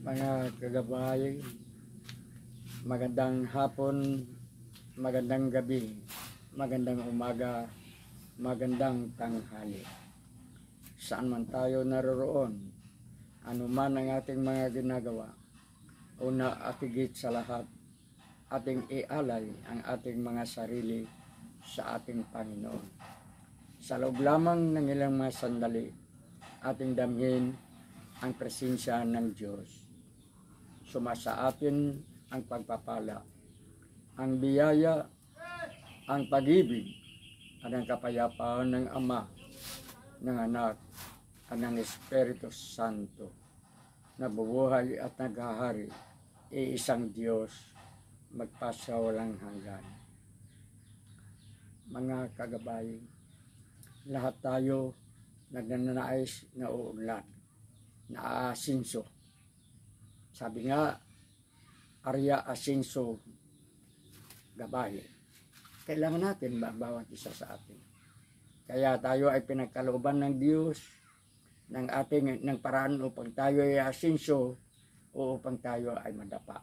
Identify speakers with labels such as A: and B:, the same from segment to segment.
A: Mga kagabay, magandang hapon, magandang gabi, magandang umaga, magandang tanghali. Saan man tayo naroroon, ano man ang ating mga ginagawa, una at higit sa lahat, ating ialay ang ating mga sarili sa ating Panginoon. Sa loob lamang ng ilang mga sandali, ating damhin ang presensya ng Diyos. Sumasa atin ang pagpapala, ang biyaya, ang pag-ibig, at ang kapayapaan ng Ama, ng Anak, at ng Espiritu Santo, na bubuhay at naghahari, iisang Diyos, magpasawalang hanggan. Mga kagabay, lahat tayo nagnanais na uunlad, na aasinso. Sabi nga, Arya Asinso Gabay. Kailangan natin ba bawat isa sa atin? Kaya tayo ay pinagkalooban ng Diyos ng paraan upang tayo ay asinso o upang tayo ay madapa.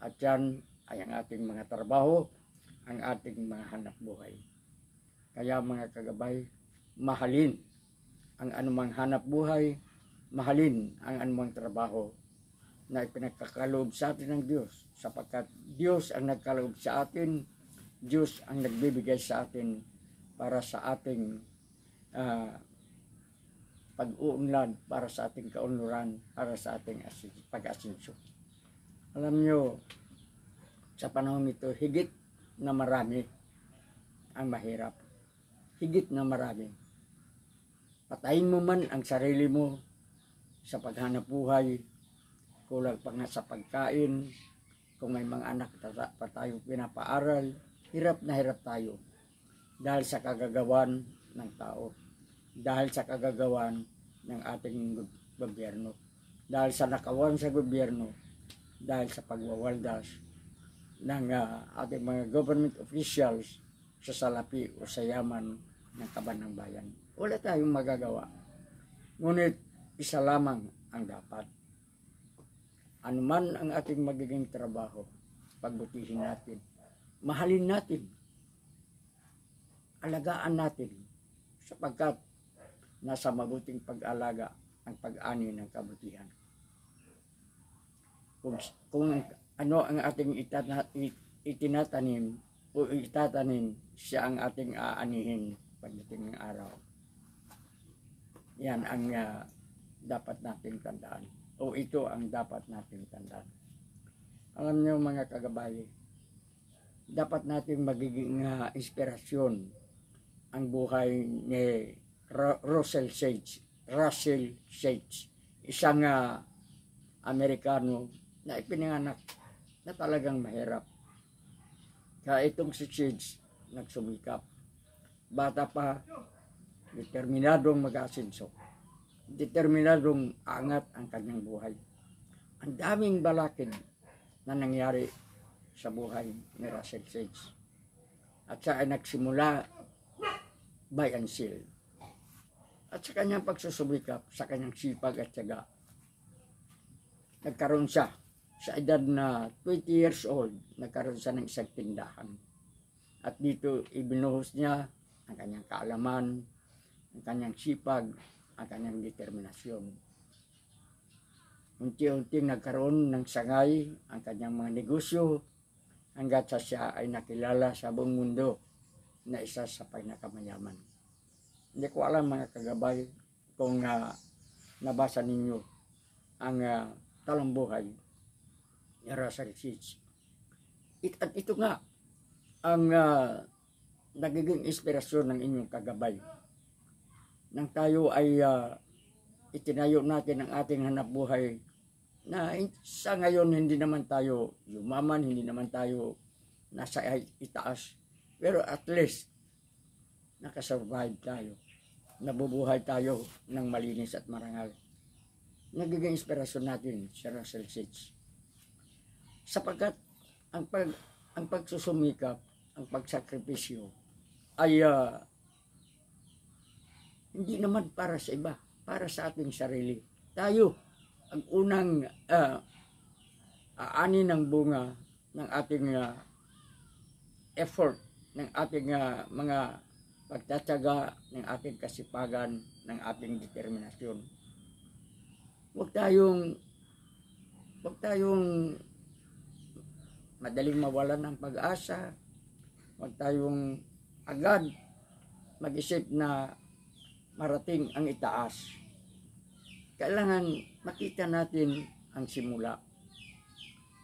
A: At yan ay ang ating mga trabaho, ang ating mga hanap buhay. Kaya mga kagabay, mahalin ang anumang hanap buhay, mahalin ang anumang trabaho na ipinagkakaloob sa atin ng Diyos, sapagkat Diyos ang nagkaloob sa atin, Diyos ang nagbibigay sa atin para sa ating pag-uunlad, para sa ating kaunlaran, para sa ating pag-asinso. Alam nyo, sa panahon ito, higit na marami ang mahirap. Higit na marami. Patayin mo man ang sarili mo sa paghanap buhay, kulang pa nga sa pagkain, kung may mga anak pa tayo pinapaaral, hirap na hirap tayo. Dahil sa kagagawan ng tao, dahil sa kagagawan ng ating gobyerno, dahil sa nakawan sa gobyerno, dahil sa pagwawaldas ng ating mga government officials sa salapi o sa yaman ng kaban ng bayan. Wala tayong magagawa. Ngunit isa lamang ang dapat. Anuman ang ating magiging trabaho, pagbutihin natin, mahalin natin, alagaan natin, sapagkat nasa mabuting pag-alaga ang pag-ani ng kabutihan. Kung ano ang ating itinatanim o itatanim, siya ang ating aanihin pagdating ng araw. Yan ang dapat natin tandaan. O ito ang dapat natin tandaan. Alam niyo mga kagabay, dapat natin magiging inspirasyon ang buhay ni Russell Sage, isang Amerikano na ipinanganak na talagang mahirap. Kaya itong si Sage nagsumikap. Bata pa, determinadong mag-asinso. Determinadong angat ang kanyang buhay. Ang daming balakid na nangyari sa buhay ni Russell Sage. At siya ay nagsimula by and seal. At sa kanyang pagsusubikap, sa kanyang sipag at tiyaga, nagkaroon siya sa edad na 20 years old, nagkaroon siya ng isang tindahan. At dito ibinuhos niya ang kanyang kaalaman, ang kanyang sipag, ang kanyang determinasyon. Unti-unting nagkaroon ng sangay ang kanyang mga negosyo hanggat sa siya ay nakilala sa buong mundo na isa sa pinakamayaman. Hindi ko alam mga kagabay kung nabasa ninyo ang talambuhay ni Russell Sage. At ito nga ang nagiging inspirasyon ng inyong kagabay. Nang tayo ay itinayo natin ang ating hanap buhay na sa ngayon hindi naman tayo yumaman, hindi naman tayo nasa itaas, pero at least nakasurvive tayo, nabubuhay tayo ng malinis at marangal. Nagiging inspirasyon natin si Russell Sage, sapagkat ang pagsusumikap, ang pagsakripisyo ay hindi naman para sa iba, para sa ating sarili. Tayo, ang unang ani ng bunga ng ating effort, ng ating mga pagtatyaga, ng ating kasipagan, ng ating determinasyon. Huwag tayong madaling mawalan ng pag-asa. Huwag tayong agad mag-isip na marating ang itaas. Kailangan makita natin ang simula.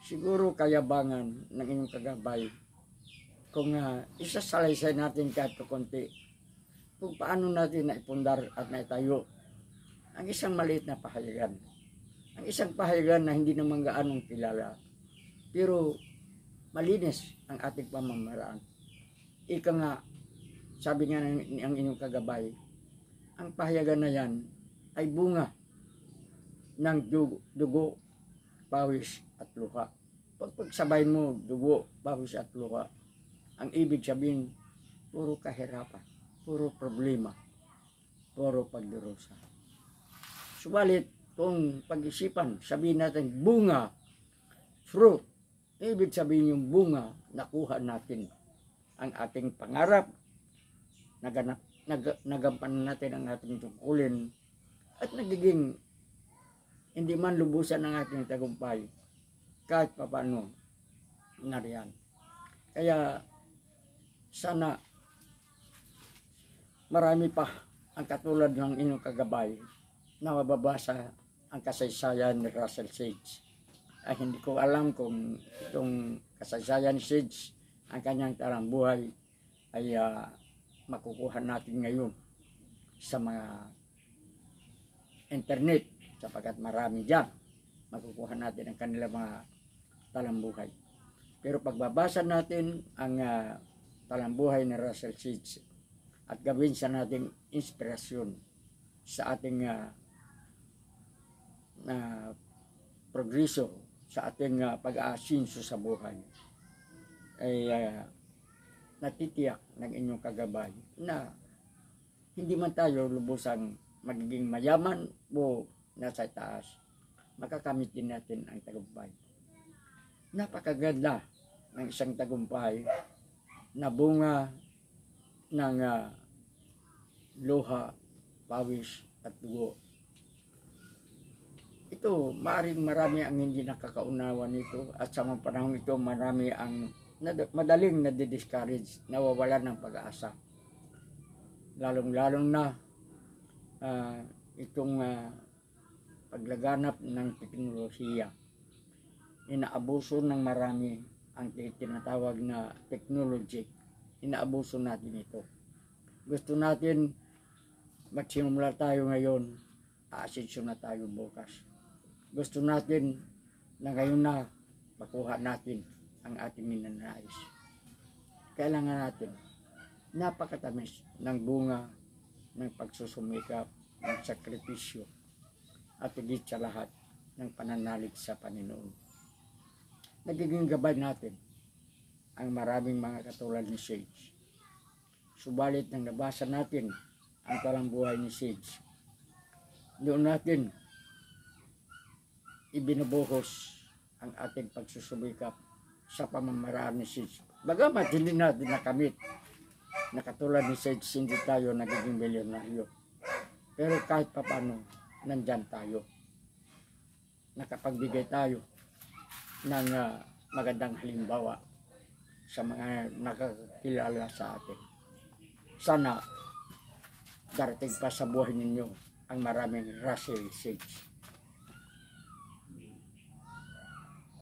A: Siguro kayabangan ng inyong kagabay kung isasalaysay natin kahit kakunti kung paano natin naipundar at naitayo ang isang maliit na pahayagan. Ang isang pahayagan na hindi naman gaanong kilala, pero malinis ang ating pamamaraan. Ika nga, sabi nga ng inyong kagabay, ang pahayagan na yan ay bunga ng dugo, pawis at luha. Pagpagsabay mo dugo, pawis at luha, ang ibig sabihin, puro kahirapan, puro problema, puro pagdurusa. Subalit, kung pag-isipan, sabihin natin bunga, fruit, ibig sabihin yung bunga, nakuha natin ang ating pangarap, nagampanan natin ang ating tungkulin, at nagiging hindi man lubusan ang ating tagumpay, kahit paano nariyan. Kaya sana marami pa ang katulad ng inyong kagabay na mababasa ang kasaysayan ni Russell Sage. Ay hindi ko alam kung itong kasaysayan ni Sage, ang kanyang talambuhay ay makukuha natin ngayon sa mga internet, sapagkat marami dyan makukuha natin ang kanilang mga talambuhay. Pero pagbabasa natin ang talambuhay ni Russell Sage at gawin sa nating inspirasyon sa ating progreso, sa ating pag-aasinso sa buhay, ay natitiyak ng inyong kagabay na hindi man tayo lubusang magiging mayaman o nasa taas, makakamit din natin ang tagumpay. Napakaganda ng isang tagumpay na bunga ng luha, pawis at dugo. Ito, maaaring marami ang hindi nakakaunawa nito, at sa mga panahon ito marami ang madaling nadi-discourage, nawawalan ng pag-asa. Lalong-lalong na itong paglaganap ng teknolohiya. Inaabuso ng marami ang tinatawag na technology. Inaabuso natin ito. Gusto natin magsimula tayo ngayon, aasenso na tayo bukas. Gusto natin na ngayon na makuha natin ang ating ninanais. Kailangan natin napakatamis ng bunga ng pagsusumikap, ng sakripisyo, at higit sa lahat ng pananalig sa Panginoon. Nagiging gabay natin ang maraming mga katulad ni Sage. Subalit nang nabasa natin ang talambuhay ni Sage, doon natin ibinubuhos ang ating pagsusumikap sa pamamaraan ni Sage. Bagamat hindi natin nakamit na katulad ni Sage, hindi tayo nagiging milyonaryo. Pero kahit papano, nandyan tayo. Nakapagbigay tayo ng magandang halimbawa sa mga nakakilala sa atin. Sana darating pa sa buhay ninyo ang maraming Russell Sage.